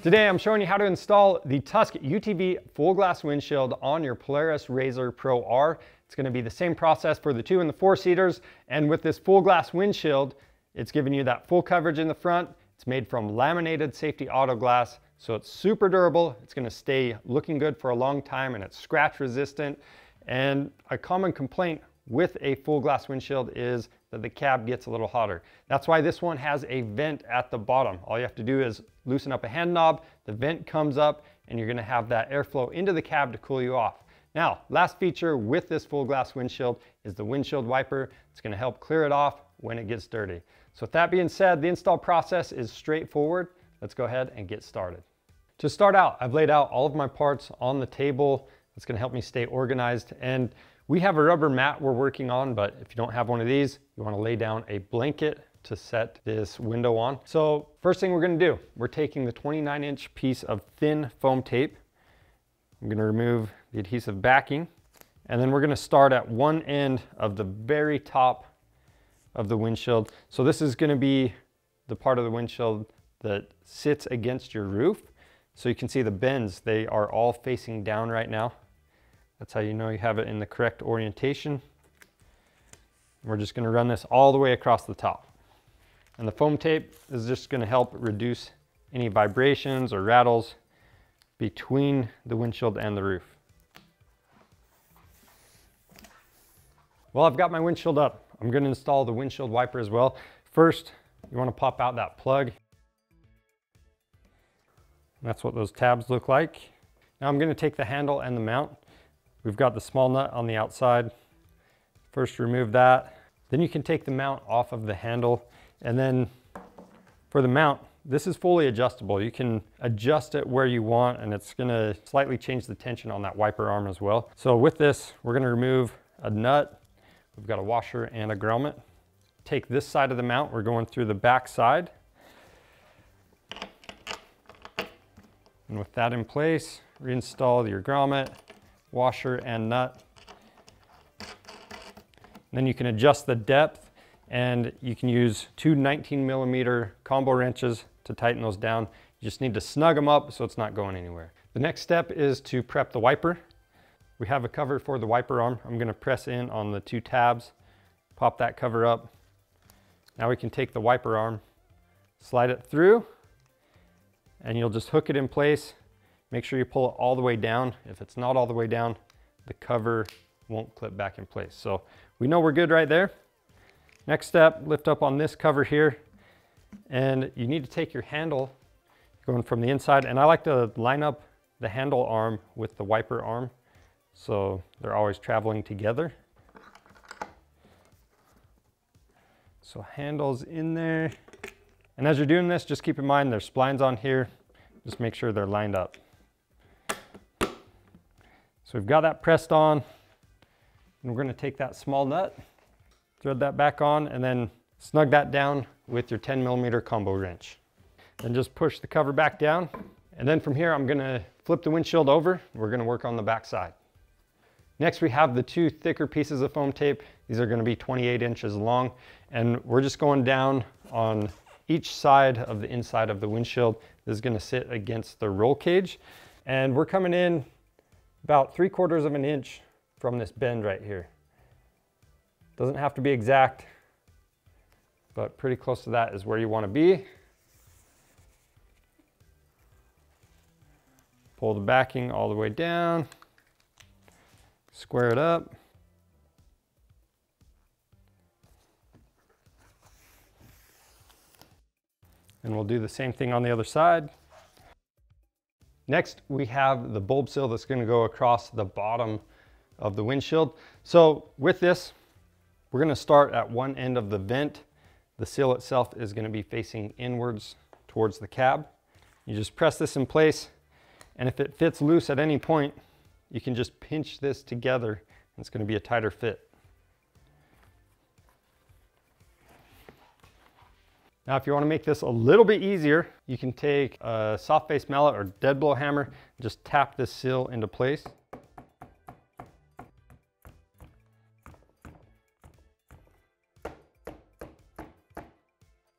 Today I'm showing you how to install the Tusk UTV full glass windshield on your Polaris RZR Pro R. It's going to be the same process for the 2 and the 4-seaters, and with this full glass windshield, it's giving you that full coverage in the front. It's made from laminated safety auto glass, so it's super durable. It's going to stay looking good for a long time, and it's scratch resistant. And a common complaint with a full glass windshield is that the cab gets a little hotter. That's why this one has a vent at the bottom. All you have to do is loosen up a hand knob, the vent comes up, and you're gonna have that airflow into the cab to cool you off. Now, last feature with this full glass windshield is the windshield wiper. It's gonna help clear it off when it gets dirty. So with that being said, the install process is straightforward. Let's go ahead and get started. To start out, I've laid out all of my parts on the table. It's gonna help me stay organized. And we have a rubber mat we're working on, but if you don't have one of these, you wanna lay down a blanket to set this window on. So first thing we're gonna do, we're taking the 29-inch piece of thin foam tape. I'm gonna remove the adhesive backing, and then we're gonna start at one end of the very top of the windshield. So this is gonna be the part of the windshield that sits against your roof. So you can see the bends, they are all facing down right now. That's how you know you have it in the correct orientation. We're just gonna run this all the way across the top. And the foam tape is just gonna help reduce any vibrations or rattles between the windshield and the roof. Well, I've got my windshield up. I'm gonna install the windshield wiper as well. First, you wanna pop out that plug. That's what those tabs look like. Now I'm gonna take the handle and the mount. We've got the small nut on the outside. First remove that. Then you can take the mount off of the handle, and then for the mount, this is fully adjustable. You can adjust it where you want, and it's gonna slightly change the tension on that wiper arm as well. So with this, we're gonna remove a nut. We've got a washer and a grommet. Take this side of the mount, we're going through the back side. And with that in place, reinstall your grommet, washer and nut. Then you can adjust the depth, and you can use 2 19mm combo wrenches to tighten those down. You just need to snug them up so it's not going anywhere. The next step is to prep the wiper. We have a cover for the wiper arm. I'm gonna press in on the 2 tabs, pop that cover up. Now we can take the wiper arm, slide it through, and you'll just hook it in place. Make sure you pull it all the way down. If it's not all the way down, the cover won't clip back in place. So we know we're good right there. Next step, lift up on this cover here, and you need to take your handle going from the inside, and I like to line up the handle arm with the wiper arm so they're always traveling together. So handles in there. And as you're doing this, just keep in mind there's splines on here. Just make sure they're lined up. So we've got that pressed on, and we're gonna take that small nut, thread that back on, and then snug that down with your 10mm combo wrench. Then just push the cover back down. And then from here, I'm gonna flip the windshield over. We're gonna work on the back side. Next, we have the 2 thicker pieces of foam tape. These are gonna be 28 inches long, and we're just going down on each side of the inside of the windshield. This is gonna sit against the roll cage, and we're coming in about 3/4 of an inch from this bend right here. Doesn't have to be exact, but pretty close to that is where you want to be. Pull the backing all the way down, square it up. And we'll do the same thing on the other side. Next, we have the bulb sill that's gonna go across the bottom of the windshield. So with this, we're gonna start at one end of the vent. The sill itself is gonna be facing inwards towards the cab. You just press this in place, and if it fits loose at any point, you can just pinch this together, and it's gonna be a tighter fit. Now, if you want to make this a little bit easier, you can take a soft face mallet or dead blow hammer and just tap this sill into place.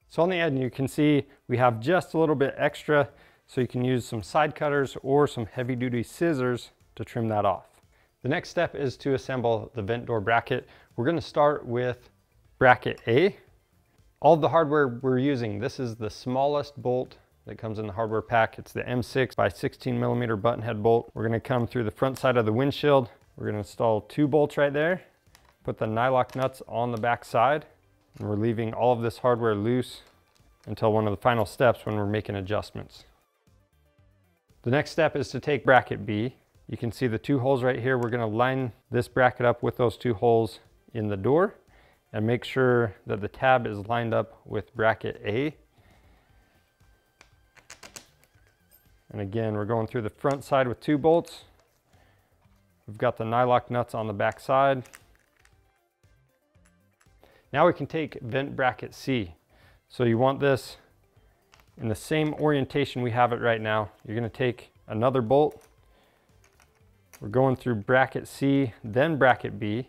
So on the end, you can see we have just a little bit extra. So you can use some side cutters or some heavy duty scissors to trim that off. The next step is to assemble the vent door bracket. We're going to start with bracket A. All of the hardware we're using, this is the smallest bolt that comes in the hardware pack. It's the M6 by 16 millimeter button head bolt. We're going to come through the front side of the windshield. We're going to install 2 bolts right there. Put the nylock nuts on the back side. And we're leaving all of this hardware loose until one of the final steps when we're making adjustments. The next step is to take bracket B. You can see the 2 holes right here. We're going to line this bracket up with those 2 holes in the door and make sure that the tab is lined up with bracket A. And again, we're going through the front side with 2 bolts. We've got the nylock nuts on the back side. Now we can take vent bracket C. So you want this in the same orientation we have it right now. You're going to take another bolt. We're going through bracket C, then bracket B.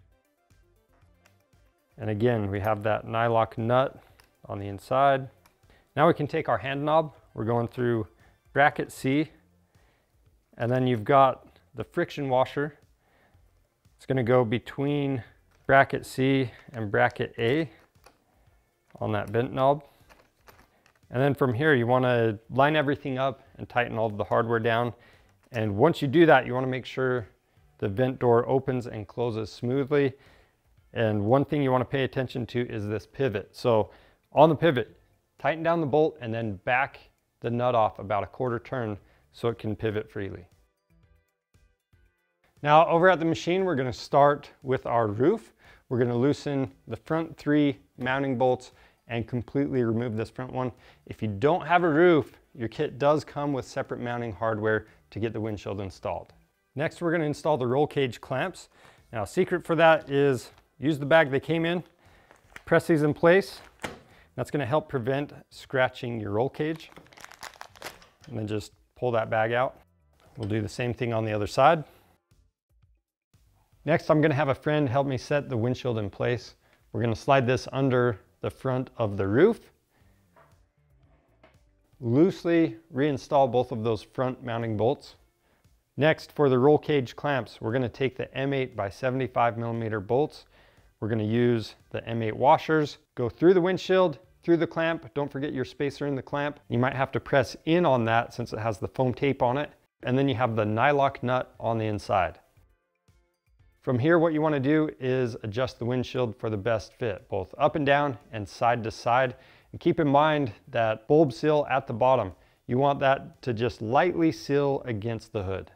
And again, we have that nylock nut on the inside. Now we can take our hand knob. We're going through bracket C, and then you've got the friction washer. It's going to go between bracket C and bracket A on that vent knob. And then from here, you want to line everything up and tighten all of the hardware down. And once you do that, you want to make sure the vent door opens and closes smoothly. And one thing you want to pay attention to is this pivot. So on the pivot, tighten down the bolt and then back the nut off about a 1/4 turn so it can pivot freely. Now over at the machine, we're going to start with our roof. We're going to loosen the front 3 mounting bolts and completely remove this front one. If you don't have a roof, your kit does come with separate mounting hardware to get the windshield installed. Next, we're going to install the roll cage clamps. Now, secret for that is use the bag they came in, press these in place. That's going to help prevent scratching your roll cage. And then just pull that bag out. We'll do the same thing on the other side. Next, I'm going to have a friend help me set the windshield in place. We're going to slide this under the front of the roof. Loosely reinstall both of those front mounting bolts. Next, for the roll cage clamps, we're going to take the M8 by 75 millimeter bolts. We're going to use the M8 washers, go through the windshield, through the clamp. Don't forget your spacer in the clamp. You might have to press in on that since it has the foam tape on it. And then you have the nylock nut on the inside. From here, what you want to do is adjust the windshield for the best fit, both up and down and side to side. And keep in mind that bulb seal at the bottom, you want that to just lightly seal against the hood.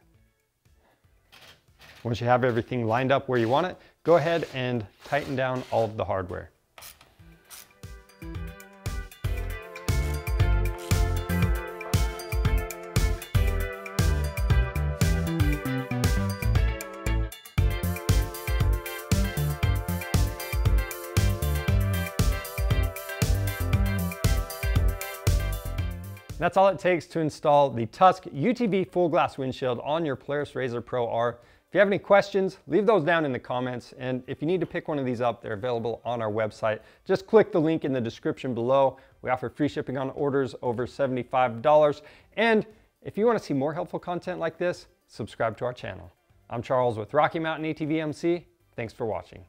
Once you have everything lined up where you want it, go ahead and tighten down all of the hardware. That's all it takes to install the Tusk UTV full glass windshield on your Polaris RZR Pro R. If you have any questions, leave those down in the comments. And if you need to pick one of these up, they're available on our website. Just click the link in the description below. We offer free shipping on orders over $75. And if you want to see more helpful content like this, subscribe to our channel. I'm Charles with Rocky Mountain ATV MC. Thanks for watching.